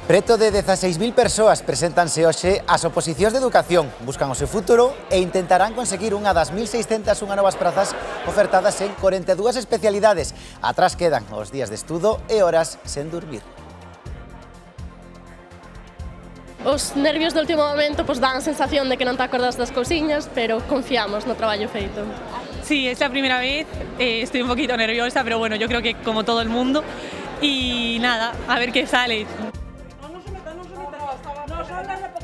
Preto de 16.000 persoas preséntanse hoxe ás oposicións de educación. Buscan o seu futuro e intentarán conseguir unha das 1.601 novas prazas ofertadas en 42 especialidades. Atrás quedan os días de estudo e horas sen dormir. Os nervios do último momento dan a sensación de que non te acordas das cousiñas, pero confiamos no traballo feito. Sí, es la primera vez, estoy un poquito nerviosa, pero bueno, yo creo que como todo el mundo. Y nada, a ver qué sale.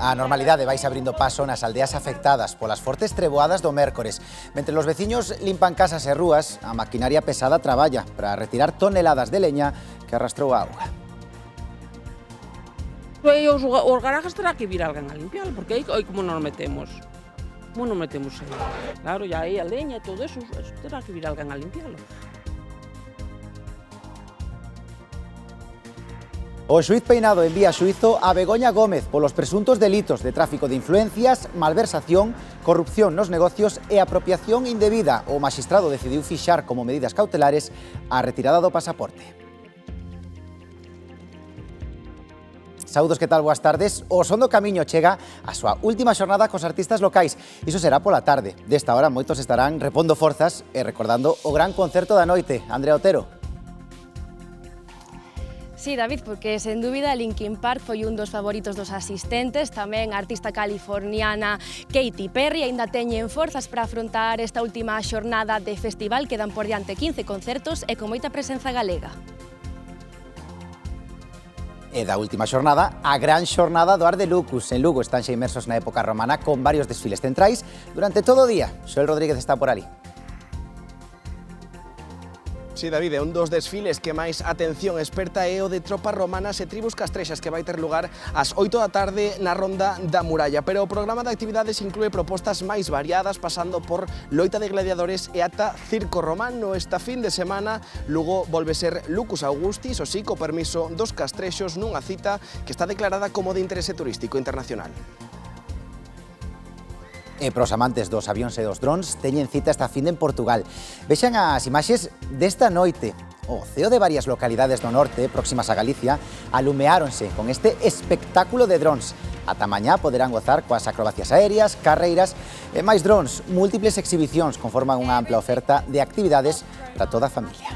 A normalidade vais abrindo paso nas aldeas afectadas polas fortes treboadas do mércores. Mentre os veciños limpan casas e rúas, a maquinaria pesada traballa para retirar toneladas de leña que arrastrou a auga. Os garajes terá que vir alguén a limpiar, porque aí como nos metemos. Como nos metemos aí? Claro, e aí a leña e todo eso terá que vir alguén a limpiarlo. O xuíz Peinado envía a xuízo a Begoña Gómez polos presuntos delitos de tráfico de influencias, malversación, corrupción nos negocios e apropiación indebida. O maxistrado decidiu fixar como medidas cautelares a retirada do pasaporte. Saúdos, que tal? Boas tardes. O Son do Camiño chega a súa última xornada cos artistas locais. Iso será pola tarde. Desta hora moitos estarán repondo forzas e recordando o gran concerto da noite. Andrea Otero. Sí, David, porque sen dúbida Linkin Park foi un dos favoritos dos asistentes, tamén a artista californiana Katy Perry aínda teñen forzas para afrontar esta última xornada de festival, quedan por diante 15 concertos e con moita presenza galega. E da última xornada, a gran xornada do Art de Lucus. En Lugo están xa inmersos na época romana con varios desfiles centrais durante todo o día. Xoel Rodríguez está por ali. Sí, David, un dos desfiles que máis atención experta é o de tropas romanas e tribus castrexas que vai ter lugar ás 8 da tarde na Ronda da Muralla. Pero o programa de actividades inclúe propostas máis variadas, pasando por loita de gladiadores e ata circo romano. Esta fin de semana, Lugo volve ser Lucus Augustis, o sí, co permiso dos castrexos nunha cita que está declarada como de interese turístico internacional. E pros amantes dos avións e dos drons teñen cita esta fin en Portugal. Vexan as imaxes desta noite. O ceo de varias localidades do norte, próximas a Galicia, alumeáronse con este espectáculo de drons. Ata mañá poderán gozar coas acrobacias aéreas, carreiras e máis drons. Múltiples exhibicións conforman unha ampla oferta de actividades para toda a familia.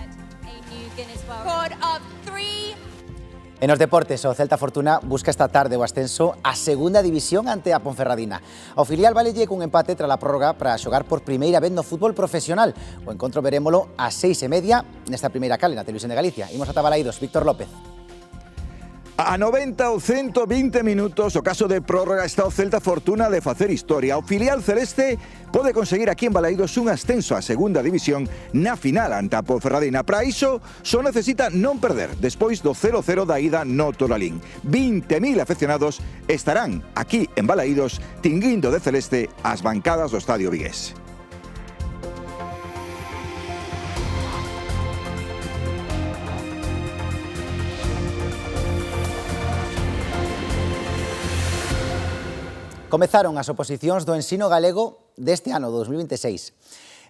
En os deportes, o Celta Fortuna busca esta tarde o ascenso á segunda división ante a Ponferradina. O filial valelle cun empate tras a prórroga para xogar por primeira vez no fútbol profesional. O encontro verémolo ás 6:30 nesta primeira cale na Televisión de Galicia. Imos ata Balaídos, Víctor López. A 90 ou 120 minutos, o caso de prórroga, está o Celta Fortuna de facer historia. O filial celeste pode conseguir aquí en Balaídos un ascenso á segunda división na final ante a Ponferradina. Para iso, só necesita non perder despois do 0-0 da ida no Toralín. 20.000 afeccionados estarán aquí en Balaídos tinguindo de celeste as bancadas do Estadio Vigués. Comezaron as oposicións do ensino galego deste ano, 2026.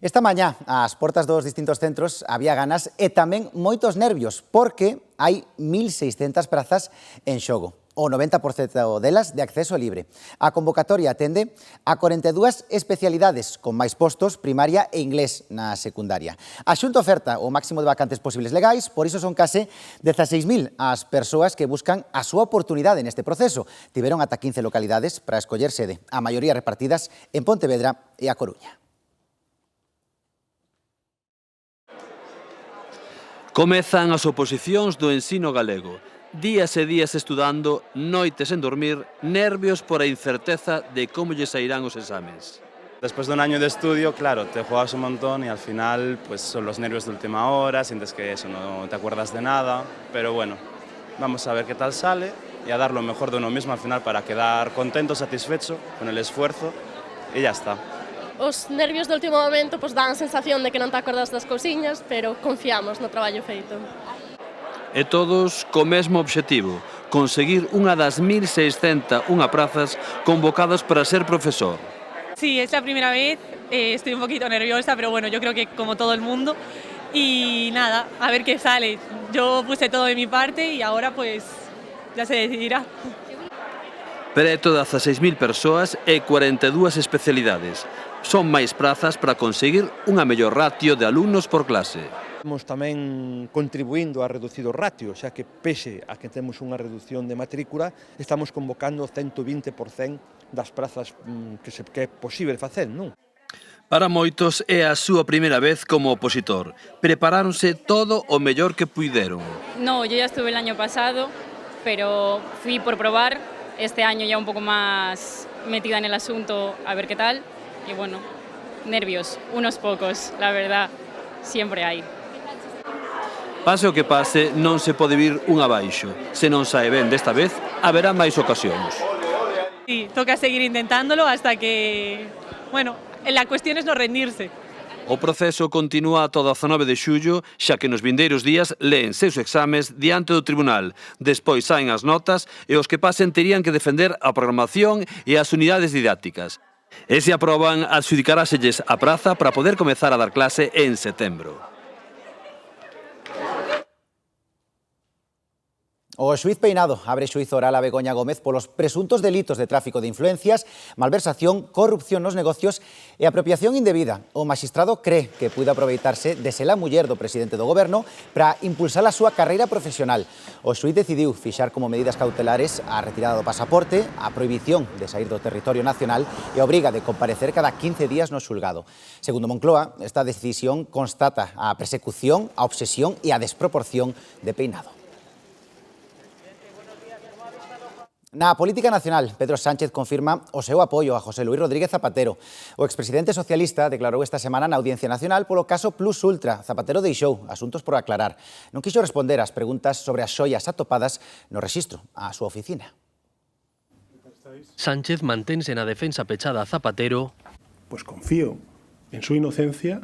Esta mañá, ás portas dos distintos centros, había ganas e tamén moitos nervios, porque hai 1.600 prazas en xogo. O 90% delas de acceso libre. A convocatoria atende a 42 especialidades, con máis postos, primaria e inglés na secundaria. A Xunta oferta o máximo de vacantes posibles legais, por iso son case 16.000 as persoas que buscan a súa oportunidade neste proceso. Tiveron ata 15 localidades para escoller sede, a maioría repartidas en Pontevedra e a Coruña. Comezan as oposicións do ensino galego. Días e días estudando, noites en dormir, nervios por a incerteza de como lles sairán os exames. Después de un año de estudio, claro, te juegas un montón y al final pues son los nervios de última hora, sientes que eso no te acuerdas de nada, pero bueno, vamos a ver qué tal sale y a dar lo mejor de uno mismo al final para quedar contento, satisfecho con el esfuerzo y ya está. Os nervios do último momento dan a sensación de que non te acordas das cousiñas, pero confiamos no traballo feito. E todos co mesmo obxectivo, conseguir unha das 1.601 prazas convocadas para ser profesor. Sí, es la primera vez, estoy un poquito nerviosa, pero bueno, yo creo que como todo el mundo. Y nada, a ver qué sale. Yo puse todo de mi parte y ahora pues ya se decidirá. Preto de 16.000 persoas e 42 especialidades. Son máis prazas para conseguir unha mellor ratio de alumnos por clase. Estamos tamén contribuindo a reducir o ratio, xa que pese a que temos unha reducción de matrícula, estamos convocando o 120% das prazas que é posible facer, non? Para moitos é a súa primeira vez como opositor. Preparáronse todo o mellor que puideron. No, yo ya estuve el año pasado, pero fui por probar. Este año ya un poco más metida en el asunto, a ver qué tal. Y bueno, nervios, unos pocos, la verdad, siempre hay. Pase o que pase, non se pode vir un abaixo. Se non sae ben desta vez, haberá máis ocasións. Sí, toca seguir intentándolo hasta que... Bueno, la cuestión es no rendirse. O proceso continúa ata o 19 de xullo, xa que nos vindeiros días leen seus exames diante do tribunal. Despois saen as notas e os que pasen terían que defender a programación e as unidades didácticas. E se aproban, adxudicaráselles a praza para poder comezar a dar clase en setembro. O xuíz Peinado abre xuízo oral a Begoña Gómez polos presuntos delitos de tráfico de influencias, malversación, corrupción nos negocios e apropiación indebida. O magistrado cree que puide aproveitarse de ser a muller do presidente do goberno para impulsar a súa carreira profesional. O xuíz decidiu fixar como medidas cautelares a retirada do pasaporte, a prohibición de sair do territorio nacional e a obriga de comparecer cada 15 días no xulgado. Segundo Moncloa, esta decisión constata a persecución, a obsesión e a desproporción de Peinado. Na política nacional, Pedro Sánchez confirma o seu apoio a José Luís Rodríguez Zapatero. O expresidente socialista declarou esta semana na Audiencia Nacional polo caso Plus Ultra. Zapatero deixou asuntos por aclarar. Non quixo responder ás preguntas sobre as xoias atopadas no rexistro á súa oficina. Sánchez mantense na defensa pechada a Zapatero. Pues confío en su inocencia,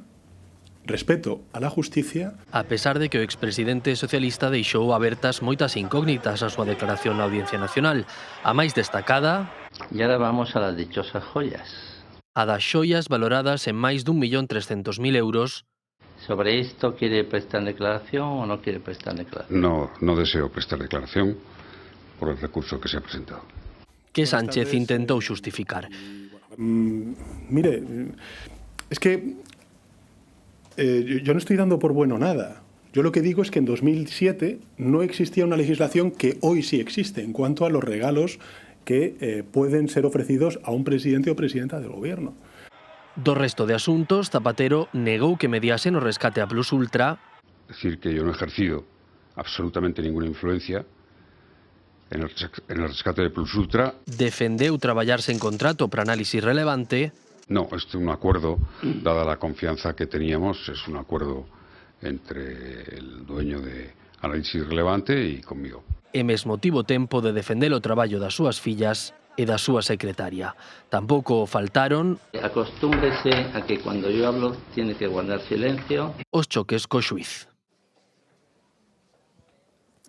respeto a la justicia. A pesar de que o expresidente socialista deixou abertas moitas incógnitas a súa declaración na Audiencia Nacional. A máis destacada... Y ahora vamos a las dichosas joyas. A das xoias valoradas en máis d'1.300.000 euros. ¿Sobre esto quiere prestar declaración o no quiere prestar declaración? No deseo prestar declaración por el recurso que se ha presentado. Que Sánchez intentou xustificar. Mire, es que... yo no estoy dando por bueno nada. Yo lo que digo es que en 2007 no existía una legislación que hoy sí existe en cuanto a los regalos que pueden ser ofrecidos a un presidente o presidenta del gobierno. Do resto de asuntos, Zapatero negou que mediase no rescate a Plus Ultra. Decir que yo no he ejercido absolutamente ninguna influencia en el rescate de Plus Ultra. Defendeu traballarse en contrato para análisis relevante. No, este es un acuerdo, dada la confianza que teníamos, es un acuerdo entre el dueño de Análisis Relevante y conmigo. E mesmo tivo tempo de defender o traballo das súas fillas e da súa secretaria. Tampouco faltaron... Acostúmbrese a que cuando yo hablo tiene que guardar silencio. Os choques co xuiz.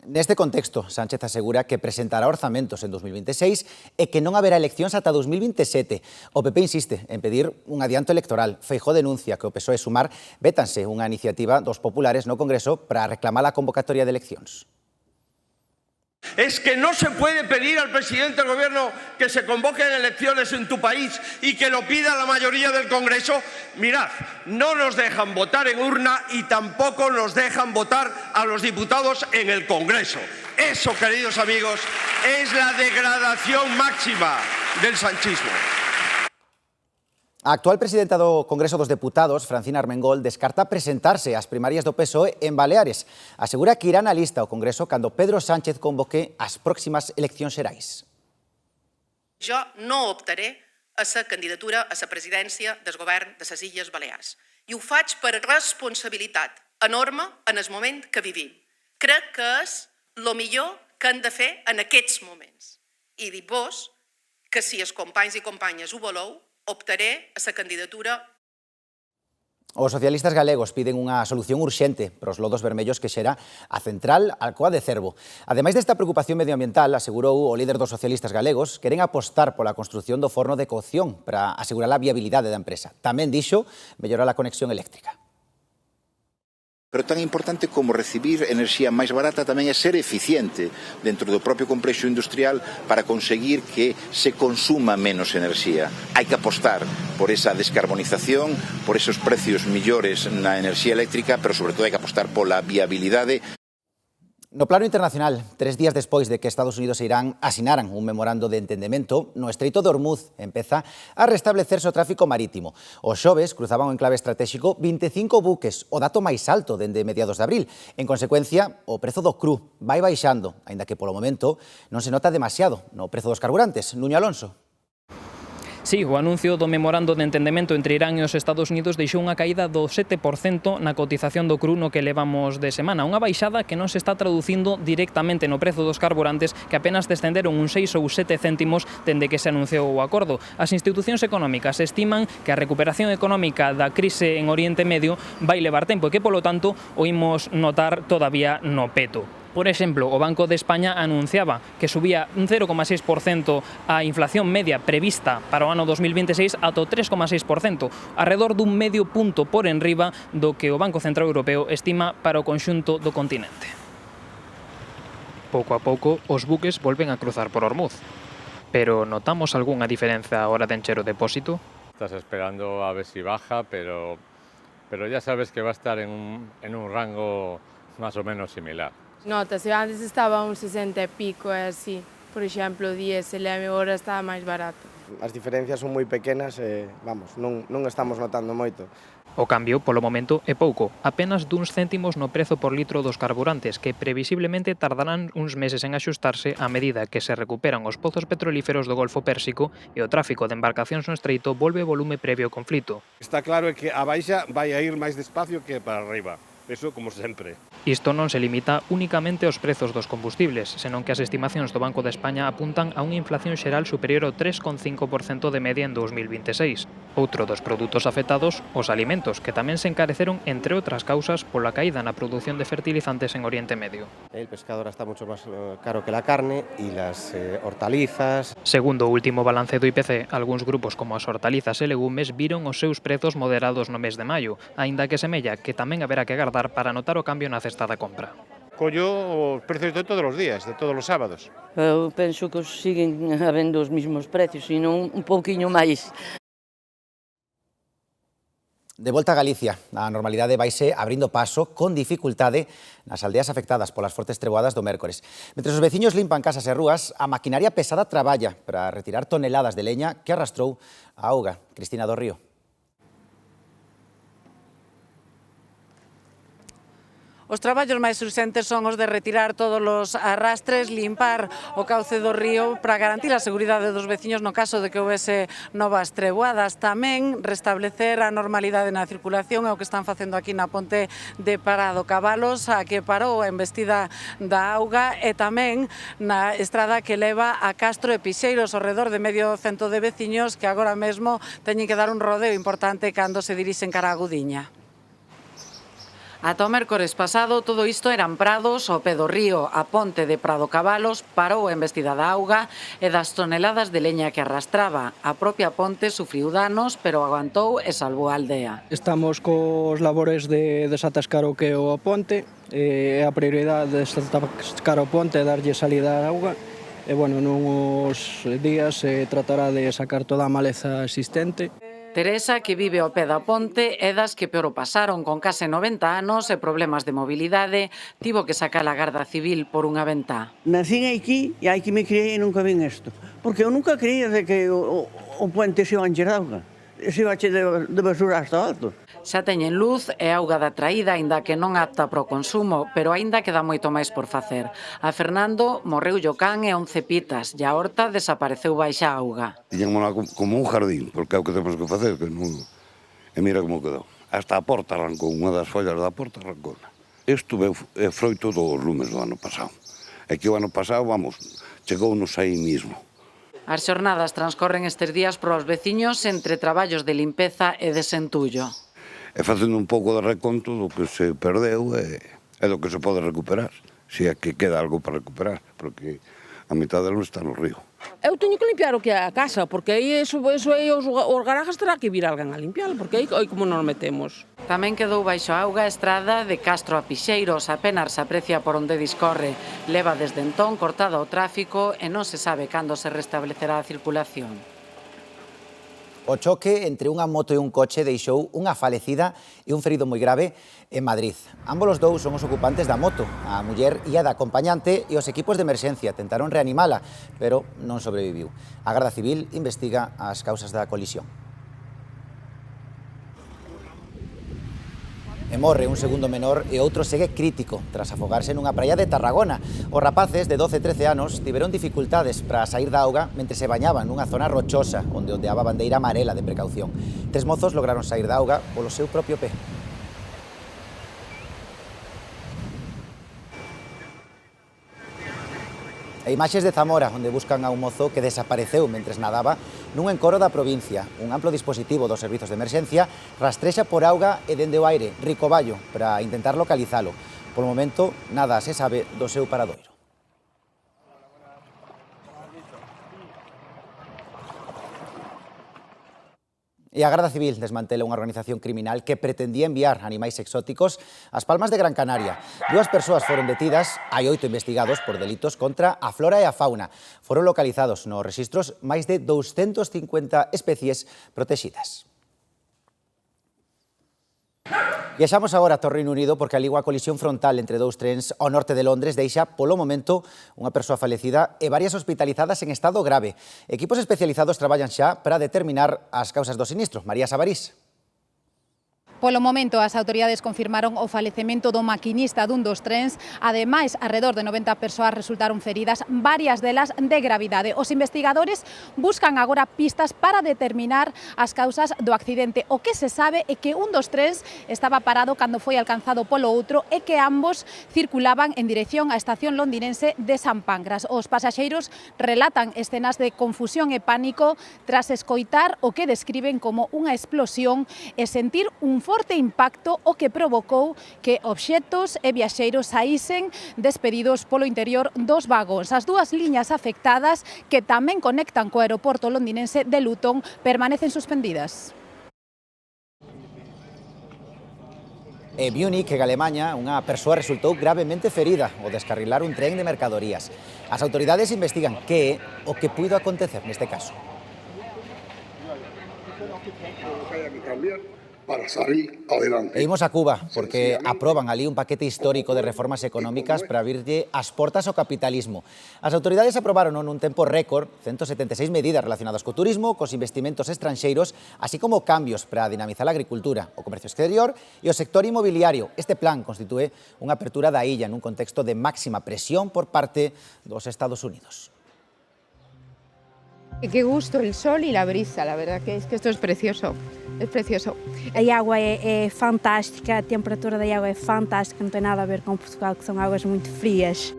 Neste contexto, Sánchez asegura que presentará orzamentos en 2026 e que non haberá eleccións ata 2027. O PP insiste en pedir un adianto electoral. Feijóo denuncia que o PSOE e Sumar vétanse unha iniciativa dos populares no Congreso para reclamar a convocatoria de eleccións. Es que no se puede pedir al presidente del gobierno que se convoquen elecciones en tu país y que lo pida la mayoría del Congreso. Mirad, no nos dejan votar en urna y tampoco nos dejan votar a los diputados en el Congreso. Eso, queridos amigos, es la degradación máxima del sanchismo. A actual presidenta do Congreso dos Deputados, Francina Armengol, descarta presentarse ás primarias do PSOE en Baleares. Asegura que irá na lista ao Congreso cando Pedro Sánchez convoque as próximas eleccións xerais. Jo no optaré a la candidatura a la presidència del govern de les Illes Balears. I ho faig per responsabilitat enorme en el moment que vivim. Crec que és el millor que hem de fer en aquests moments. I dic-vos que si els companys i companyes ho voleu, optaré a la candidatura. Os socialistas galegos piden unha solución urxente para os lodos vermellos que xera a central Alcoa de Cervo. Ademais desta preocupación medioambiental, asegurou o líder dos socialistas galegos, queren apostar pola construción do forno de cocción para asegurar a viabilidade da empresa. Tamén dixo mellorar a conexión eléctrica. Pero tan importante como recibir enerxía máis barata tamén é ser eficiente dentro do propio complexo industrial para conseguir que se consuma menos enerxía. Hai que apostar por esa descarbonización, por esos precios millores na enerxía eléctrica, pero sobre todo hai que apostar pola viabilidade. No plano internacional, 3 días despois de que Estados Unidos e Irán asinaran un memorando de entendemento, no Estreito de Hormuz empeza a restablecerse o tráfico marítimo. Os xoves cruzaban o enclave estratégico 25 buques, o dato máis alto dende mediados de abril. En consecuencia, o prezo do cru vai baixando, aínda que polo momento non se nota demasiado no prezo dos carburantes. Nuño Alonso. Sí, o anuncio do memorando de entendemento entre Irán e os Estados Unidos deixou unha caída do 7% na cotización do cru no que levamos de semana. Unha baixada que non se está traducindo directamente no prezo dos carburantes, que apenas descenderon un 6 ou 7 céntimos dende que se anunciou o acordo. As institucións económicas estiman que a recuperación económica da crise en Oriente Medio vai levar tempo e que, polo tanto, o imos notar todavía no peto. Por exemplo, o Banco de España anunciaba que subía un 0,6% a inflación media prevista para o ano 2026 ata o 3,6%, arredor dun medio punto por enriba do que o Banco Central Europeo estima para o conxunto do continente. Pouco a pouco, os buques volven a cruzar por Hormuz. Pero notamos algunha diferenza a hora de encher o depósito? Estás esperando a ver si baja, pero ya sabes que va a estar en un rango más o menos similar. Nota-se, antes estaba a uns 60 e pico, e así. Por exemplo, o diésel agora está máis barato. As diferencias son moi pequenas e, non estamos notando moito. O cambio, polo momento, é pouco, apenas duns céntimos no prezo por litro dos carburantes, que previsiblemente tardarán uns meses en axustarse a medida que se recuperan os pozos petrolíferos do Golfo Pérsico e o tráfico de embarcacións no estreito volve o volume previo ao conflito. Está claro que a baixa vai a ir máis despacio que para arriba. Eso como sempre. Isto non se limita únicamente aos prezos dos combustibles, senón que as estimacións do Banco de España apuntan a unha inflación xeral superior ao 3,5% de media en 2026. Outro dos produtos afectados, os alimentos, que tamén se encareceron, entre outras causas, pola caída na produción de fertilizantes en Oriente Medio. El pescado ahora está mucho más caro que la carne y las hortalizas. Segundo o último balance do IPC, algúns grupos como as hortalizas e legumes viron os seus prezos moderados no mes de maio, aínda que semella que tamén haberá que agardar para notar o cambio na cesta da compra. Collo os precios de todos os días, de todos os sábados. Eu penso que siguen habendo os mesmos precios, sino un pouquiño máis. De volta a Galicia, a normalidade vaise abrindo paso con dificultade nas aldeas afectadas polas fortes treboadas do mércores. Mentre os veciños limpan casas e rúas, a maquinaria pesada traballa para retirar toneladas de leña que arrastrou a auga. Cristina do Río. Os traballos máis urxentes son os de retirar todos os arrastres, limpar o cauce do río para garantir a seguridade dos veciños no caso de que houvese novas treboadas. Tamén restablecer a normalidade na circulación, é o que están facendo aquí na ponte de Parado Cabalos, a que parou a embestida da auga, e tamén na estrada que leva a Castro e Pixeiros, ao redor de medio cento de veciños que agora mesmo teñen que dar un rodeo importante cando se dirixen cara a Gudiña. Ata o mércores pasado, todo isto eran prados ao pé do río. A ponte de Prado Cabalos parou a embestida da auga e das toneladas de leña que arrastraba. A propia ponte sufriu danos, pero aguantou e salvou a aldea. Estamos cos labores de desatascar o que é o ponte, e a prioridade de desatascar o ponte é darlle salida á auga. E, nos días se tratará de sacar toda a maleza existente. Teresa, que vive ao pé da ponte, é das que peor o pasaron, con case 90 anos e problemas de mobilidade, tivo que sacar a Garda Civil por unha ventá. Nacín aquí e aquí me criei e nunca vin isto. Porque eu nunca creía de que o puente se iba a encher de auga. Se iba a encher de basura hasta alto. Xa teñen luz e auga da traída, aínda que non apta para o consumo, pero aínda queda moito máis por facer. A Fernando morreu o can e 11 pitas, e a horta desapareceu baixa auga. Tiñámola como un jardín, porque é o que temos que facer, que non... E mira como quedou. Hasta a porta arrancou, unha das follas da porta arrancou. Isto é froito dos lumes do ano pasado. E que o ano pasado, chegounos aí mismo. As xornadas transcorren estes días para os veciños entre traballos de limpeza e desentullo. E facendo un pouco de reconto do que se perdeu e do que se pode recuperar, se é que queda algo para recuperar, porque A mitad delo está no río. Eu teño que limpiar o que é a casa, porque aí eso aí os garajes terá que vir alguén a limpiar, porque aí como nos metemos. Tamén quedou baixo auga a estrada de Castro a Pixeiros, apenas se aprecia por onde discorre. Leva desde entón cortado o tráfico e non se sabe cando se restablecerá a circulación. O choque entre unha moto e un coche deixou unha falecida e un ferido moi grave en Madrid. Ambos os dous son os ocupantes da moto. A muller ía da acompañante e os equipos de emerxencia tentaron reanimala, pero non sobreviviu. A Garda Civil investiga as causas da colisión. E morre un segundo menor e outro segue crítico tras afogarse nunha praia de Tarragona. Os rapaces de 12 e 13 anos tiveron dificultades para sair da auga mentre se bañaban nunha zona rochosa onde ondeaba a bandeira amarela de precaución. 3 mozos lograron sair da auga polo seu propio pé. E imaxes de Zamora, onde buscan a un mozo que desapareceu mentres nadaba nun encoro da provincia. Un amplo dispositivo dos servizos de emerxencia rastrexa por auga e dende o aire Ricoballo para intentar localizalo. Polo momento, nada se sabe do seu paradoiro. E a Garda Civil desmantela unha organización criminal que pretendía enviar animais exóticos ás Palmas de Gran Canaria. 2 persoas foron detidas, hai 8 investigados por delitos contra a flora e a fauna. Foron localizados nos rexistros máis de 250 especies protegidas. Viaxamos agora ata o Reino Unido porque ali unha colisión frontal entre 2 trens ao norte de Londres deixa polo momento unha persoa falecida e varias hospitalizadas en estado grave. Equipos especializados traballan xa para determinar as causas do sinistro. María Sabarís. Polo momento, as autoridades confirmaron o falecemento do maquinista dun dos trens. Ademais, alrededor de 90 persoas resultaron feridas, varias delas de gravidade. Os investigadores buscan agora pistas para determinar as causas do accidente. O que se sabe é que un dos trens estaba parado cando foi alcanzado polo outro e que ambos circulaban en dirección á estación londinense de San Pancras. Os pasaxeiros relatan escenas de confusión e pánico tras escoitar o que describen como unha explosión e sentir un forte impacto o que provocou que obxectos e viaxeiros saísen despedidos polo interior dos vagóns. As 2 liñas afectadas, que tamén conectan co aeroporto londinense de Luton, permanecen suspendidas. En Múnich, en Alemanha, unha persoa resultou gravemente ferida ao descarrilar un tren de mercadorías. As autoridades investigan que é o que puido acontecer neste caso. Para salir adelante. E imos a Cuba, porque aproban ali un paquete histórico de reformas económicas para abrirlle as portas ao capitalismo. As autoridades aprobaron nun tempo récord 176 medidas relacionadas co turismo, cos investimentos estranxeiros, así como cambios para dinamizar a agricultura, o comercio exterior e o sector inmobiliario. Este plan constitúe unha apertura da illa nun contexto de máxima presión por parte dos Estados Unidos. Qué gusto el sol y la brisa, la verdad que esto es precioso. É precioso. A auga é fantástica, a temperatura da auga é fantástica, non tem nada a ver com Portugal, que são águas muito frias.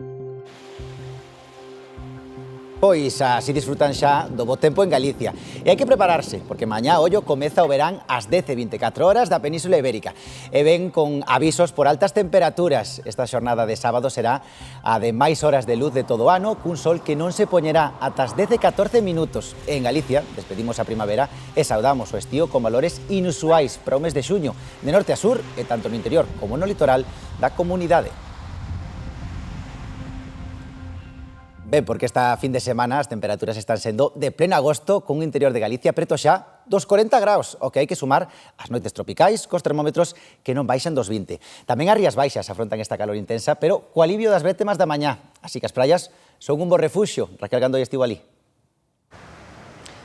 Pois así disfrutan xa do bo tempo en Galicia. E hai que prepararse, porque mañá ollo comeza o verán ás 10:24 horas da Península Ibérica. E ven con avisos por altas temperaturas. Esta xornada de sábado será a de máis horas de luz de todo o ano, cun sol que non se poñerá ata as 10:14 minutos. En Galicia despedimos a primavera e saudamos o estío con valores inusuais para o mes de xuño, de norte a sur, e tanto no interior como no litoral da comunidade. Ben, porque esta fin de semana as temperaturas están sendo de pleno agosto, con un interior de Galicia preto xa dos 40 graus, o que hai que sumar as noites tropicais cos termómetros que non baixan dos 20. Tamén as rías baixas afrontan esta calor intensa, pero co alivio das brétemas da mañá. Así que as praias son un bo refuxio. Raquel Gandoi estivo ali.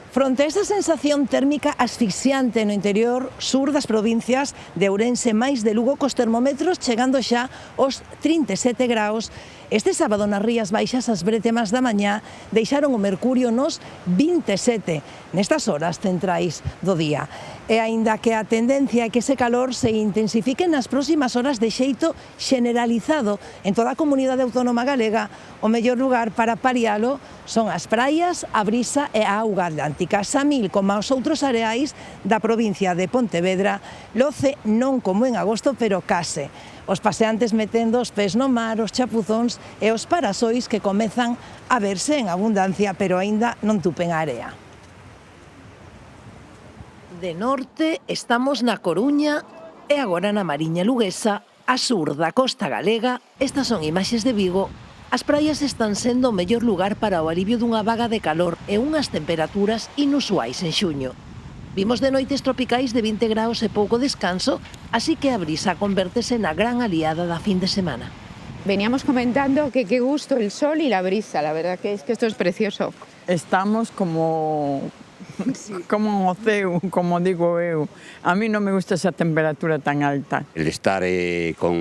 Fronte a esa sensación térmica asfixiante no interior sur das provincias de Ourense máis de Lugo, cos termómetros chegando xa aos 37 graus, este sábado nas Rías Baixas as brétemas da mañá deixaron o mercurio nos 27 nestas horas centrais do día. E aínda que a tendencia é que ese calor se intensifique nas próximas horas de xeito generalizado en toda a comunidade autónoma galega, o mellor lugar para parialo son as praias, a brisa e a auga atlántica. Samil, como aos outros areais da provincia de Pontevedra, loce non como en agosto, pero case. Os paseantes metendo os pés no mar, os chapuzóns e os parasois que comezan a verse en abundancia, pero aínda non tupen a area. De norte estamos na Coruña e agora na Mariña Luguesa, a sur da costa galega. Estas son imaxes de Vigo. As praias están sendo o mellor lugar para o alivio dunha vaga de calor e unhas temperaturas inusuais en xuño. Vimos de noites tropicais de 20 graus e pouco descanso, así que a brisa convértese na gran aliada da fin de semana. Veníamos comentando que qué gusto el sol y la brisa, la verdad que esto es precioso. Estamos como un océano, como digo eu. A mí non me gusta esa temperatura tan alta. El estar con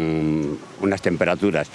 unas temperaturas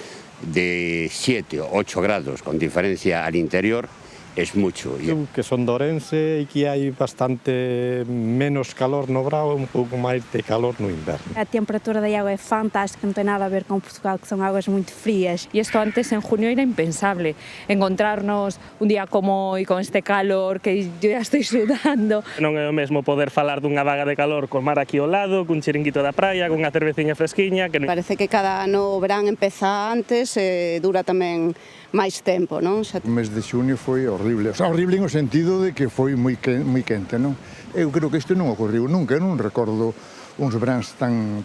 de 7 o 8 grados con diferencia al interior es mucho. Eu que son de Ourense e que hai bastante menos calor no verão e un pouco máis de calor no inverno. A temperatura da agua é fantástica, non ten nada a ver con Portugal, que son aguas muito frías. Y esto antes en junio era impensable, encontrarnos un día como hoy con este calor que yo ya estoy sudando. Non é o mesmo poder falar dunha vaga de calor con mar aquí ao lado, cun chiringuito da praia, con unha cerveciña fresquiña. Parece que cada ano o verán empeza antes e dura tamén máis tempo, non? O mes de xunio foi horrible, o sea, horrible no sentido de que foi moi quente, non? Eu creo que isto non ocorreu nunca, non recordo uns veráns tan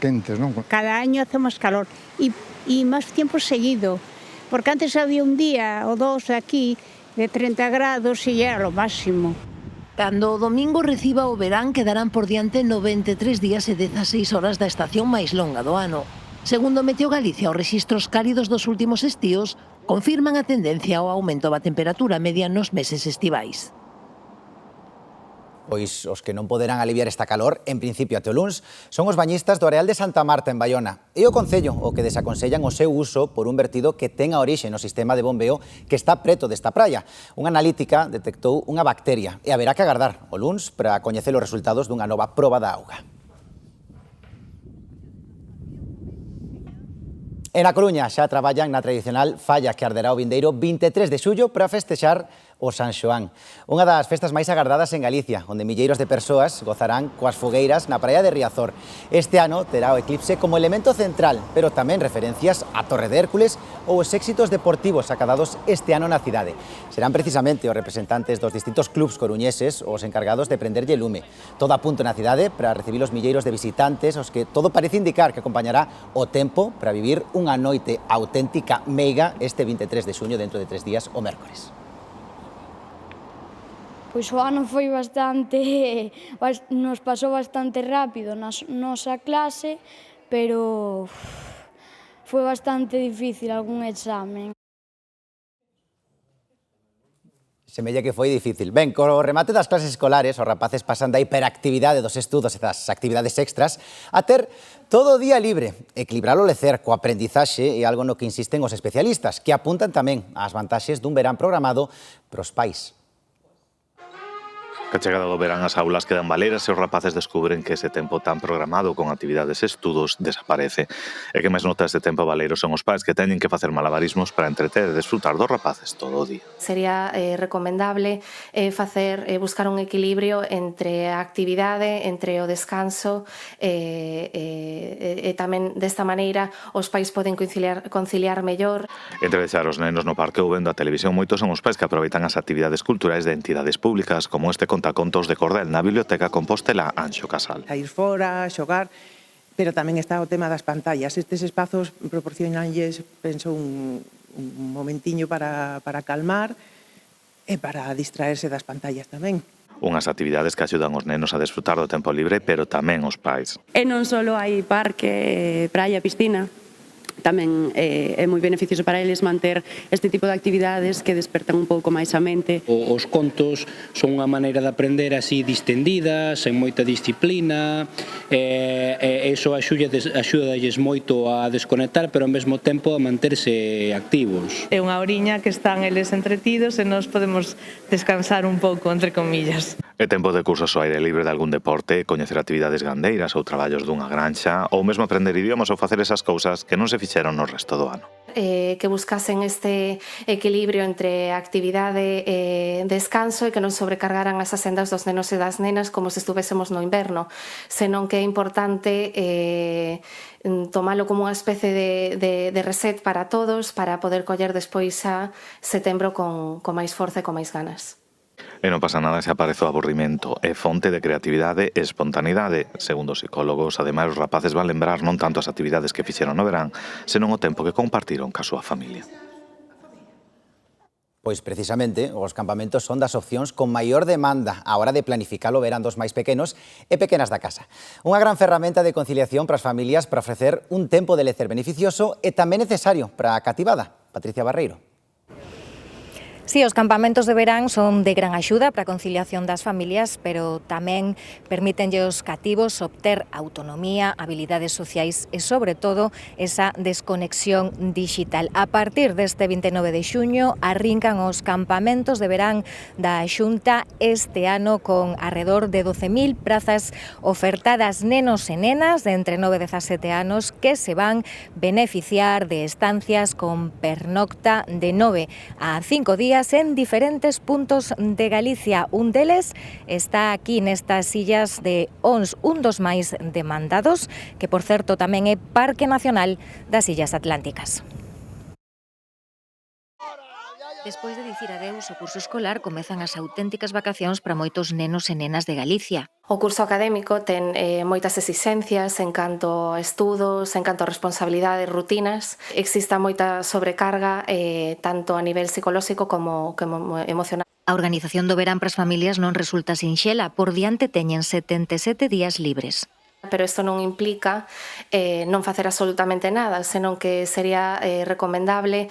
quentes, non? Cada año hacemos calor e máis tempo seguido, porque antes había un día ou dos aquí de 30 grados e era lo máximo. Cando o domingo reciba o verán, quedarán por diante 93 días e 16 horas da estación máis longa do ano. Segundo Meteo Galicia, os rexistros cálidos dos últimos estíos confirman a tendencia ao aumento da temperatura media nos meses estivais. Pois os que non poderán aliviar esta calor, en principio até o luns, son os bañistas do Areal de Santa Marta, en Baiona. E o Concello o que desaconsellan o seu uso por un vertido que ten a orixe no sistema de bombeo que está preto desta praia. Unha analítica detectou unha bacteria e haberá que agardar o luns para coñecer os resultados dunha nova proba da auga. E na Coruña xa traballan na tradicional falla que arderá o vindeiro 23 de xullo para festexar o San Xoán, unha das festas máis agardadas en Galicia, onde milleiros de persoas gozarán coas fogueiras na praia de Riazor. Este ano terá o eclipse como elemento central, pero tamén referencias a Torre de Hércules ou os éxitos deportivos acadados este ano na cidade. Serán precisamente os representantes dos distintos clubs coruñeses os encargados de prenderlle lume. Todo a punto na cidade para recibir os milleiros de visitantes, os que todo parece indicar que acompañará o tempo para vivir unha noite auténtica meiga este 23 de xuño dentro de 3 días o mércores. Pois o ano foi bastante, nos pasou bastante rápido na nosa clase, pero foi bastante difícil algún examen. Semella que foi difícil. Ben, co remate das clases escolares, os rapaces pasan da hiperactividade dos estudos e das actividades extras a ter todo o día libre. Equilibrar o lecer coa aprendizaxe é algo no que insisten os especialistas, que apuntan tamén ás vantaxes dun verán programado pros pais. Que chegada do verán as aulas quedan baleras e os rapaces descubren que ese tempo tan programado con actividades e estudos desaparece. E que máis nota este tempo balero son os pais que teñen que facer malabarismos para entreter e desfrutar dos rapaces todo o día. Sería recomendable buscar un equilibrio entre a actividade, entre o descanso e tamén desta maneira os pais poden conciliar mellor. Entre deixar os nenos no parque ou vendo a televisión, moitos son os pais que aproveitan as actividades culturais de entidades públicas como este contacontos de Cordel na Biblioteca Compostela Anxo Casal. A ir fora, xogar, pero tamén está o tema das pantallas. Estes espazos proporcionanlles, penso, un momentiño para calmar e para distraerse das pantallas tamén. Unhas actividades que axudan os nenos a desfrutar do tempo libre, pero tamén os pais. E non só hai parque, praia, piscina, tamén é moi beneficioso para eles manter este tipo de actividades que despertan un pouco máis a mente. Os contos son unha maneira de aprender así distendida, sen moita disciplina, e iso axúdalles moito a desconectar, pero ao mesmo tempo a manterse activos. É unha horiña que están eles entretidos e nós podemos descansar un pouco, entre comillas. E tempo de cursos ao aire libre de algún deporte, coñecer actividades gandeiras ou traballos dunha granxa, ou mesmo aprender idiomas ou facer esas cousas que non se fixeron no resto do ano. Que buscasen este equilibrio entre actividade e descanso e que non sobrecargaran as asendas dos nenos e das nenas como se estuvésemos no inverno, senón que é importante tomalo como unha especie de reset para todos para poder coller despois a setembro con máis forza e con máis ganas. E non pasa nada se aparece o aburrimento, é fonte de creatividade e espontaneidade. Segundo os psicólogos, ademais os rapaces van lembrar non tanto as actividades que fixeron no verán, senón o tempo que compartiron ca súa familia. Pois precisamente os campamentos son das opcións con maior demanda á hora de planificar o verán dos máis pequenos e pequenas da casa. Unha gran ferramenta de conciliación para as familias para ofrecer un tempo de lecer beneficioso e tamén necesario para a cativada. Patricia Barreiro. Sí, os campamentos de verán son de gran axuda para a conciliación das familias, pero tamén permítenlle aos cativos obter autonomía, habilidades sociais e, sobre todo, esa desconexión digital. A partir deste 29 de xuño arrincan os campamentos de verán da Xunta este ano con arredor de 12.000 prazas ofertadas nenos e nenas de entre 9 e 17 anos que se van beneficiar de estancias con pernocta de 9 a 5 días en diferentes puntos de Galicia. Un deles está aquí nestas illas de Ons, un dos máis demandados, que por certo tamén é Parque Nacional das Illas Atlánticas. Despois de dicir adeus ao curso escolar, comezan as auténticas vacacións para moitos nenos e nenas de Galicia. O curso académico ten moitas exixencias en canto a estudos, en canto a responsabilidades, rutinas. Existe moita sobrecarga tanto a nivel psicolóxico como emocional. A organización do verán para as familias non resulta sinxela. Por diante teñen 77 días libres. Pero isto non implica non facer absolutamente nada, senón que sería recomendable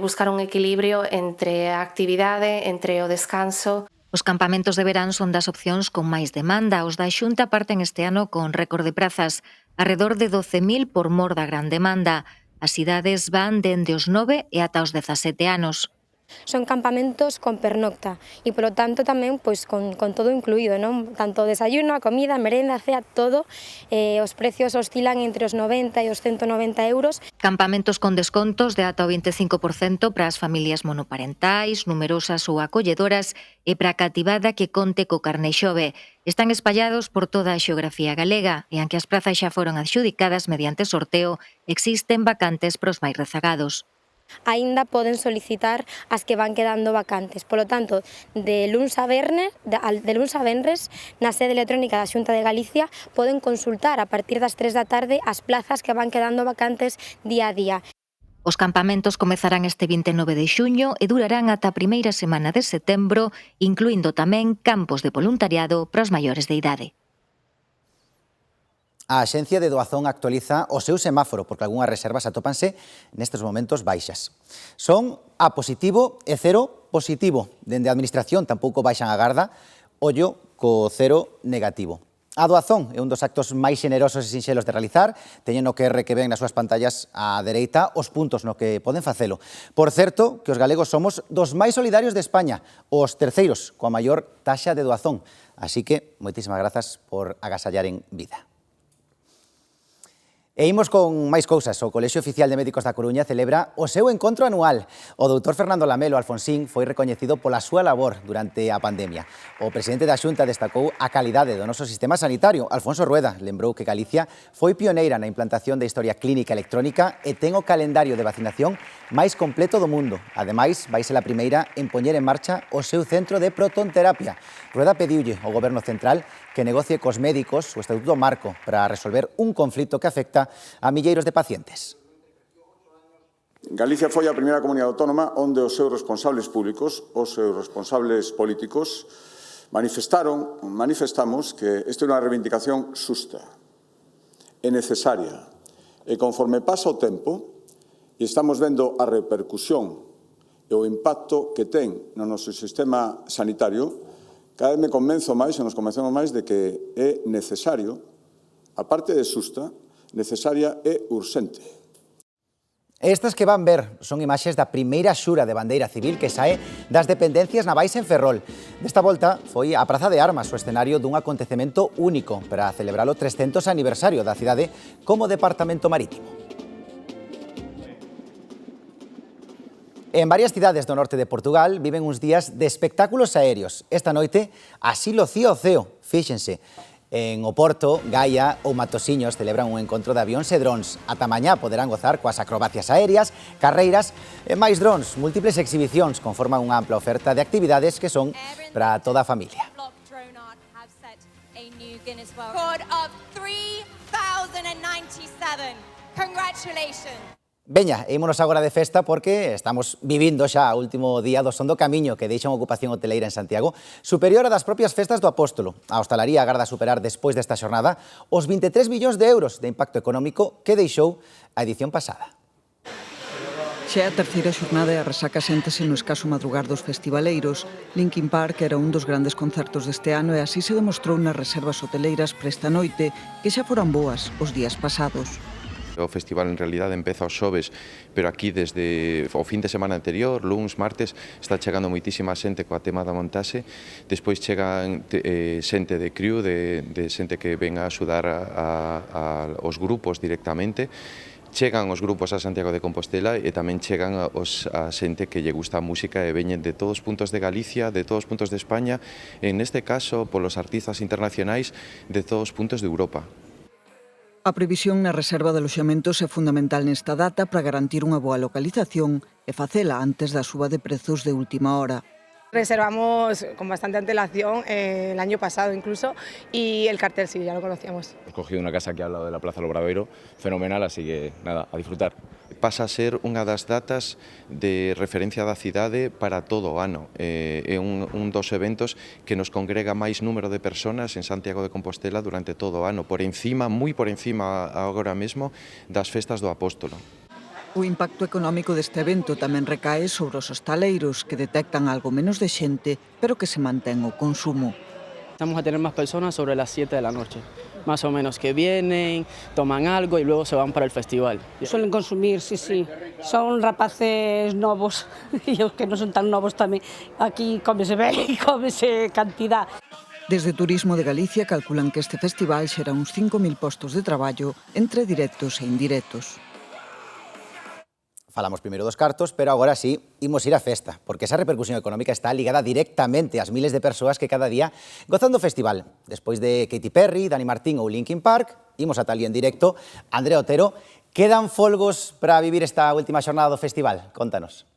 buscar un equilibrio entre a actividade, entre o descanso. Os campamentos de verán son das opcións con máis demanda. Os da Xunta parten este ano con récord de prazas, arredor de 12.000 por mor da gran demanda. As idades van dende os 9 e ata os 17 anos. Son campamentos con pernocta e, polo tanto, tamén pois, con todo incluído, non? Tanto desayuno, a comida, merenda, cea, todo. Os precios oscilan entre os 90 e os 190 euros. Campamentos con descontos de ata o 25% para as familias monoparentais, numerosas ou acolledoras e para a cativada que conte co carné xove. Están espallados por toda a xeografía galega e, aunque as prazas xa foron adxudicadas mediante sorteo, existen vacantes para os máis rezagados. Aínda poden solicitar as que van quedando vacantes. Polo tanto, de luns a venres, na sede electrónica da Xunta de Galicia, poden consultar a partir das 3 da tarde as plazas que van quedando vacantes día a día. Os campamentos comezarán este 29 de xuño e durarán ata a primeira semana de setembro, incluindo tamén campos de voluntariado para os maiores de idade. A Axencia de Doazón actualiza o seu semáforo porque algunhas reservas atópanse nestes momentos baixas. Son A positivo e cero positivo. Dende a Administración tampouco baixan a garda, ollo co cero negativo. A doazón é un dos actos máis xenerosos e sinxelos de realizar. Teñen o QR que ven nas súas pantallas á dereita os puntos no que poden facelo. Por certo, que os galegos somos dos máis solidarios de España, os terceiros coa maior taxa de doazón. Así que, moitísimas grazas por agasallar en vida. E imos con máis cousas. O Colexio Oficial de Médicos da Coruña celebra o seu encontro anual. O doutor Fernando Lamelo Alfonsín foi recoñecido pola súa labor durante a pandemia. O presidente da Xunta destacou a calidade do noso sistema sanitario. Alfonso Rueda lembrou que Galicia foi pioneira na implantación da historia clínica electrónica e ten o calendario de vacinación máis completo do mundo. Ademais, vai ser a primeira en poñer en marcha o seu centro de protonterapia. Rueda pediulle ao Goberno Central que negocie cos médicos o Estatuto Marco para resolver un conflito que afecta a milleiros de pacientes. Galicia foi a primeira comunidade autónoma onde os seus responsables públicos, os seus responsables políticos, manifestamos que esta é unha reivindicación xusta e necesaria. E conforme pasa o tempo, e estamos vendo a repercusión e o impacto que ten no noso sistema sanitario, cada vez me convenzo máis, e nos convencemos máis, de que é necesario, a parte de xusta, necesaria e urxente. Estas que van ver son imaxes da primeira xura de bandeira civil que sae das dependencias navais en Ferrol. Desta volta foi a Praza de Armas o escenario dun acontecemento único para celebrar o 300 aniversario da cidade como departamento marítimo. En varias cidades do norte de Portugal viven uns días de espectáculos aéreos. Esta noite, asilo cío o ceo, fíxense. En Oporto, Gaia ou Matosiños celebran un encontro de avións e drons. Ata mañá poderán gozar coas acrobacias aéreas, carreiras e máis drons. Múltiples exhibicións conforman unha ampla oferta de actividades que son para toda a familia. Veña, ímonos agora de festa porque estamos vivindo xa o último día do Son do Camiño que deixa unha ocupación hoteleira en Santiago superior a das propias festas do Apóstolo. A hostalaría agarda superar despois desta xornada os 23 millóns de euros de impacto económico que deixou a edición pasada. Xa a terceira xornada e a resaca séntese no escaso madrugar dos festivaleiros. Linkin Park era un dos grandes concertos deste ano e así se demostrou nas reservas hoteleiras para esta noite, que xa foran boas os días pasados. O festival en realidade empeza os xoves, pero aquí desde o fin de semana anterior, luns, martes, está chegando moitísima xente coa tema da montaxe. Despois chegan xente de crew, de xente que ven a axudar aos grupos directamente. Chegan os grupos a Santiago de Compostela e tamén chegan a xente que lle gusta a música e veñen de todos os puntos de Galicia, de todos os puntos de España, e neste caso polos artistas internacionais de todos os puntos de Europa. A previsión na reserva de aloxamentos é fundamental nesta data para garantir unha boa localización e facela antes da suba de prezos de última hora. Reservamos con bastante antelación el año pasado incluso y el cartel sí, ya lo conocíamos. Hemos cogido una casa aquí al lado de la Plaza Lobradoiro, fenomenal, así que nada, a disfrutar. Pasa a ser unha das datas de referencia da cidade para todo o ano. É un dos eventos que nos congrega máis número de persoas en Santiago de Compostela durante todo o ano, por encima, moi por encima agora mesmo, das festas do Apóstolo. O impacto económico deste evento tamén recae sobre os hostaleiros, que detectan algo menos de xente, pero que se mantén o consumo. Vamos a tener más personas sobre las 7 de la noche, más o menos, que vienen, toman algo y luego se van para el festival. Suelen consumir, sí, sí. Son rapaces novos, e os que non son tan novos tamén. Aquí cómese ben e cómese cantidad. Desde Turismo de Galicia calculan que este festival xera uns 5.000 postos de traballo entre directos e indirectos. Falamos primeiro dos cartos, pero agora sí, imos ir á festa, porque esa repercusión económica está ligada directamente ás miles de persoas que cada día gozan do festival. Despois de Katy Perry, Dani Martín ou Linkin Park, imos ata ali en directo. Andrea Otero, quedan folgos para vivir esta última xornada do festival? Contanos.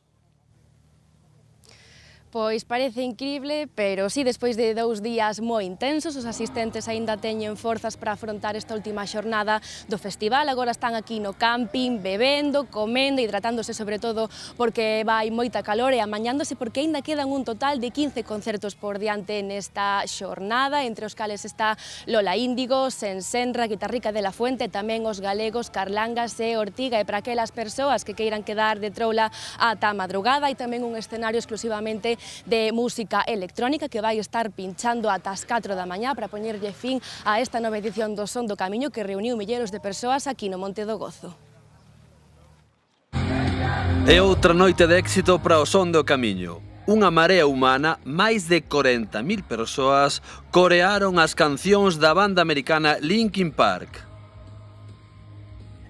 Pois parece incrible, pero sí, despois de 2 días moi intensos, os asistentes aínda teñen forzas para afrontar esta última xornada do festival. Agora están aquí no camping, bebendo, comendo, hidratándose sobre todo porque vai moita calor e amañándose porque aínda quedan un total de 15 concertos por diante nesta xornada, entre os cales está Lola Índigo, Sensenra, Guitarrica de la Fuente, tamén os galegos Carlangas e Ortiga, e para aquelas persoas que queiran quedar de troula ata a madrugada, hai tamén un escenario exclusivamente de música electrónica que vai estar pinchando ata as 4 da mañá para poñerlle fin a esta nova edición do Son do Camiño que reuniu milleiros de persoas aquí no Monte do Gozo. É outra noite de éxito para o Son do Camiño. Unha marea humana, máis de 40.000 persoas, corearon as cancións da banda americana Linkin Park.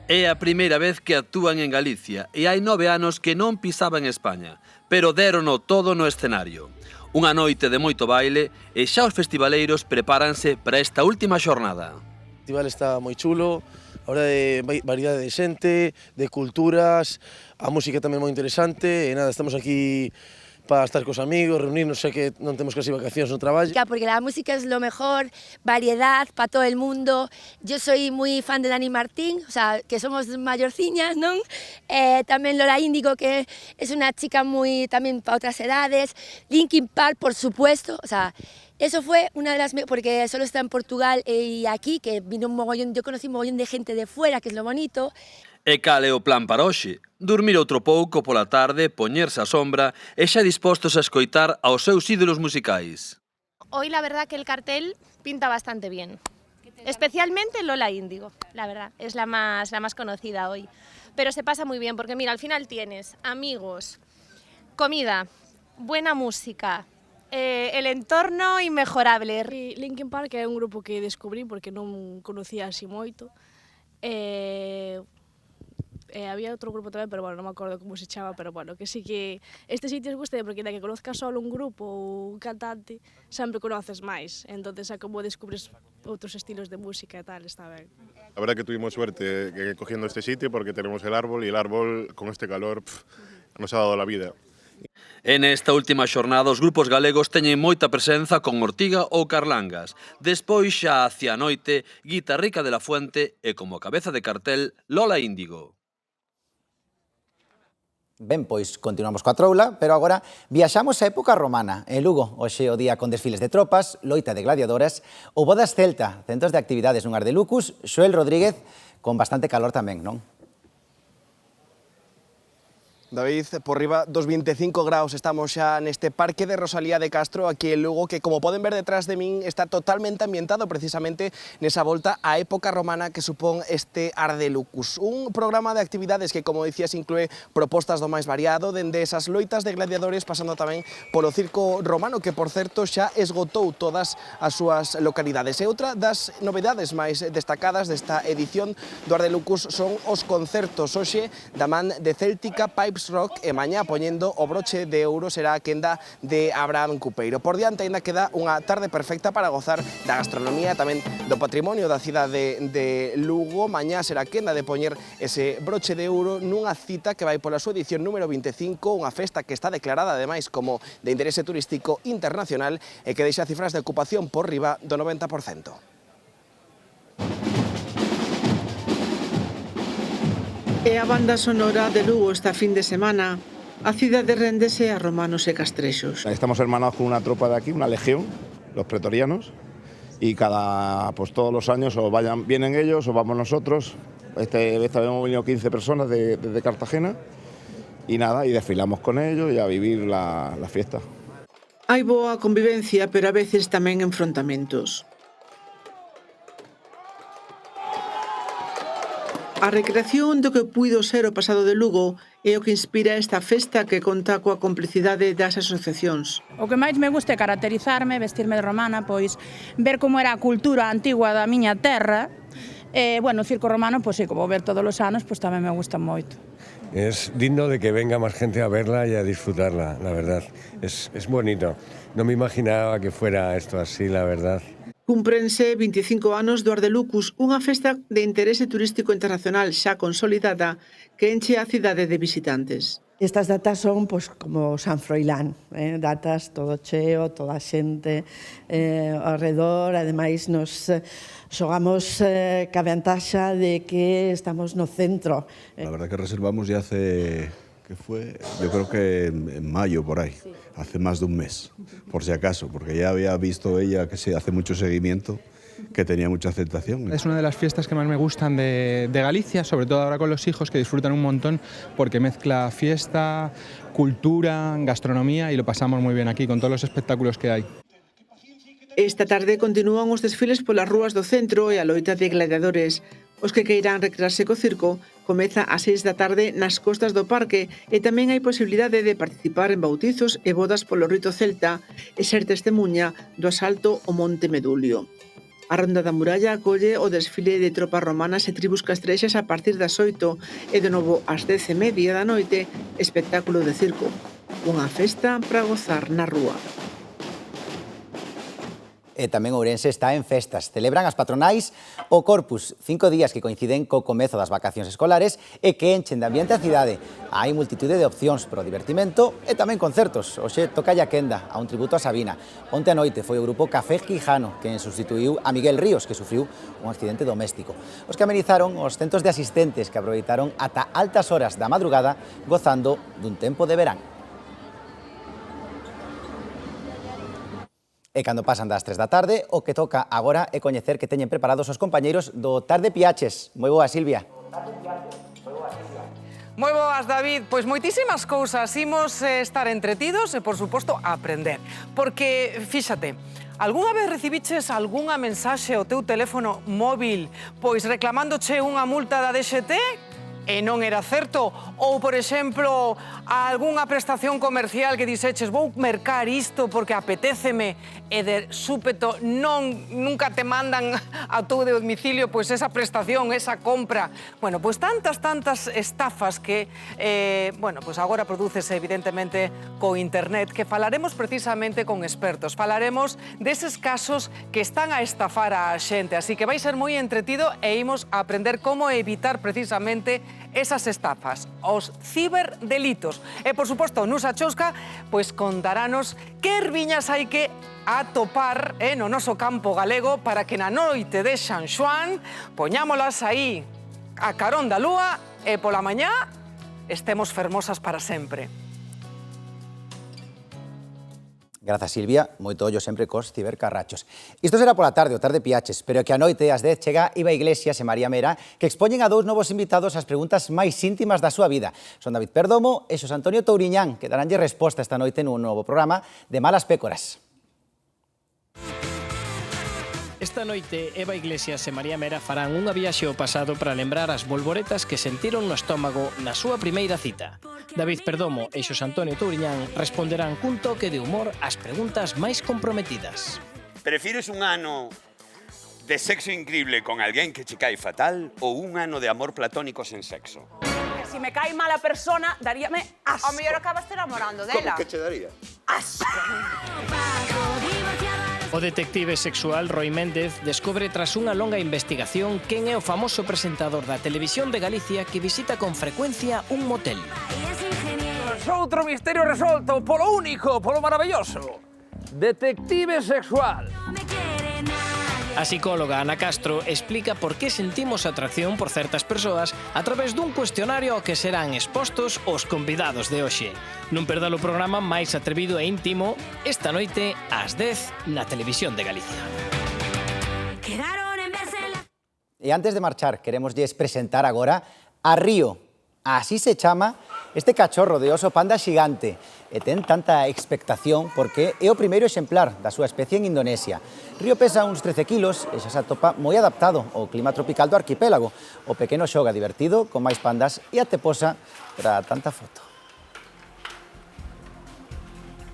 É a primeira vez que actúan en Galicia e hai 9 anos que non pisaban España, pero dérono todo no escenario. Unha noite de moito baile e xa os festivaleiros prepáranse para esta última xornada. O festival está moi chulo, ahora de variedade de xente, de culturas, a música tamén moi interesante e nada, estamos aquí para estar cos amigos, reunirnos, sé que non temos casi vacacións no traballo. Porque la música es lo mejor, variedad para todo el mundo. Yo soy muy fan de Dani Martín, o sea, que somos mayorciñas, ¿non? Tamén Lola Índigo, que es una chica muy tamén para otras edades. Linkin Park, por supuesto, o sea, eso fue una de las... porque solo está en Portugal y aquí, que vino un mogollón, yo conocí un mogollón de gente de fuera, que es lo bonito. E cal é o plan para hoxe? Dormir outro pouco pola tarde, poñerse á sombra e xa dispostos a escoitar aos seus ídolos musicais. Hoy la verdad que el cartel pinta bastante bien. Especialmente Lola Índigo, la verdad, es la más conocida hoy. Pero se pasa muy bien porque mira, al final tienes amigos, comida, buena música, el entorno inmejorable. Linkin Park é un grupo que descubrí porque non conocía así moito. Había outro grupo tamén, pero bueno, non me acordo como se chama, pero bueno, que sí que este sitio gusta porque da que conozcas solo un grupo ou un cantante, sempre conoces máis, entonces é como descubres outros estilos de música e tal, está ben. La verdad que tuvimos suerte cogiendo este sitio porque tenemos el árbol y el árbol con este calor nos ha dado la vida. En esta última xornada os grupos galegos teñen moita presenza con Ortiga ou Carlangas. Despois xa hacia a noite, Guitarrica de la Fuente e como cabeza de cartel Lola Índigo. Ben, pois continuamos coa troula, pero agora viaxamos á época romana. En Lugo, hoxe o día con desfiles de tropas, loita de gladiadoras ou bodas celta, centros de actividades nun Ardelucus. Xoel Rodríguez, con bastante calor tamén, non? David, por riba dos 25 graus estamos xa neste parque de Rosalía de Castro aquí en Lugo, que como poden ver detrás de min está totalmente ambientado precisamente nesa volta á época romana que supón este Ardelucus. Un programa de actividades que, como dicías, inclúe propostas do máis variado, dende esas loitas de gladiadores pasando tamén polo circo romano, que por certo xa esgotou todas as súas localidades. E outra das novedades máis destacadas desta edición do Ardelucus son os concertos. Hoxe da man de Céltica, Pipes Rock e mañá poñendo o broche de ouro será a quenda de Abraham Cupeiro. Por diante ainda queda unha tarde perfecta para gozar da gastronomía, tamén do patrimonio da cidade de Lugo. Mañá será a quenda de poñer ese broche de ouro nunha cita que vai pola súa edición número 25, unha festa que está declarada ademais como de interese turístico internacional e que deixa cifras de ocupación por riba do 90%. É a banda sonora de Lugo esta fin de semana. A cidade rendese a romanos e castrexos. Estamos hermanados con una tropa de aquí, una legión, los pretorianos, y pues todos los años vienen ellos o vamos nosotros. Esta vez hemos venido 15 personas desde Cartagena y nada, y desfilamos con ellos y a vivir la fiesta. Hai boa convivencia, pero a veces tamén enfrontamentos. A recreación do que puido ser o pasado de Lugo é o que inspira esta festa que conta coa complicidade das asociacións. O que máis me gusta é caracterizarme, vestirme de romana, pois ver como era a cultura antigua da miña terra. Bueno, o circo romano, pois sí, como ver todos os anos, pois tamén me gusta moito. Es digno de que venga más gente a verla y a disfrutarla, la verdad. Es bonito. No me imaginaba que fuera esto así, la verdad. Cúmprense 25 anos do Ardelucus, unha festa de interese turístico internacional xa consolidada que enche a cidade de visitantes. Estas datas son pois, como San Froilán, datas todo cheo, toda a xente ao redor, ademais nos xogamos ca ventaxa de que estamos no centro. La verdad que reservamos ya hace... que fue, yo creo que en mayo por ahí, sí. Hace más de un mes, por si acaso, porque ya había visto ella que se hace mucho seguimiento, que tenía mucha aceptación. Es una de las fiestas que más me gustan de Galicia, sobre todo ahora con los hijos que disfrutan un montón, porque mezcla fiesta, cultura, gastronomía y lo pasamos muy bien aquí con todos los espectáculos que hay. Esta tarde continúan os desfiles polas rúas do centro e a loita de gladiadores. Os que queiran recrearse co circo comeza ás 6 da tarde nas costas do parque e tamén hai posibilidade de participar en bautizos e bodas polo rito celta e ser testemunha do asalto ao Monte Medulio. A Ronda da Muralla acolle o desfile de tropas romanas e tribus castrexas a partir das 8 e de novo ás 10:30 da noite espectáculo de circo. Unha festa para gozar na rúa. E tamén Ourense está en festas. Celebran as patronais o Corpus, 5 días que coinciden co comezo das vacacións escolares e que enchen de ambiente a cidade. Hai multitude de opcións para o divertimento e tamén concertos. Hoxe toca a quenda, a un tributo a Sabina. Onte a noite foi o grupo Café Quijano quen sustituiu a Miguel Ríos, que sufriu un accidente doméstico. Os que amenizaron os centos de asistentes que aproveitaron ata altas horas da madrugada gozando dun tempo de verán. E cando pasan das 3 da tarde, o que toca agora é coñecer que teñen preparados os compañeiros do Tarde Piaches. Moi boa, Silvia. Moi boas, David. Pois moitísimas cousas. Imos estar entretidos e, por suposto, aprender. Porque, fíxate, Algúnha vez recibiches algunha mensaxe ao teu teléfono móvil pois reclamándoche unha multa da DXT e non era certo? Ou, por exemplo, algunha prestación comercial que dixeches vou mercar isto porque apetéceme e de súpeto nunca te mandan a teu domicilio pois esa prestación, esa compra. Bueno, pois tantas estafas que, bueno, pois agora prodúcese evidentemente co internet, que falaremos precisamente con expertos. Falaremos deses casos que están a estafar a xente, así que vai ser moi entretido e imos a aprender como evitar precisamente esas estafas, os ciberdelitos. E, por suposto, Nusa Chosca, pois contarános que erviñas hai que atopar no noso campo galego para que na noite de San Xoán poñámolas aí a carón da lúa e pola mañá estemos fermosas para sempre. Grazas, Silvia. Moito ollo sempre cos cibercarrachos. Isto será pola tarde, o tarde piaches, pero que a noite, ás 10, chega Iba Iglesias e María Mera, que expoñen a dous novos invitados as preguntas máis íntimas da súa vida. Son David Perdomo e Xosé Antonio Touriñán, que daranlle resposta esta noite nun novo programa de Malas Pécoras. Esta noite, Eva Iglesias e María Mera farán unha viaxe ao pasado para lembrar as bolboretas que sentiron no estómago na súa primeira cita. David Perdomo e Xosé Antonio Touriñán responderán cun toque de humor ás preguntas máis comprometidas. Prefires un ano de sexo increíble con alguén que che cae fatal ou un ano de amor platónico sen sexo? Si me cae mala persona, daríame asco. O mellor acabaste enamorando dela. Como que che daría? Asco. O detective sexual Roi Méndez descobre tras unha longa investigación quen é o famoso presentador da televisión de Galicia que visita con frecuencia un motel. Outro misterio resolto polo único, polo maravilloso. Detective sexual. A psicóloga Ana Castro explica por que sentimos atracción por certas persoas a través dun cuestionario ao que serán expostos os convidados de hoxe. Non perda o programa máis atrevido e íntimo esta noite ás 10 na Televisión de Galicia. E antes de marchar, queremosles presentar agora a Río. Así se chama este cachorro de oso panda xigante e ten tanta expectación porque é o primeiro exemplar da súa especie en Indonesia. Río pesa uns 13 kilos e xa se atopa moi adaptado ao clima tropical do arquipélago. O pequeno xoga divertido con máis pandas e até posa para tanta foto.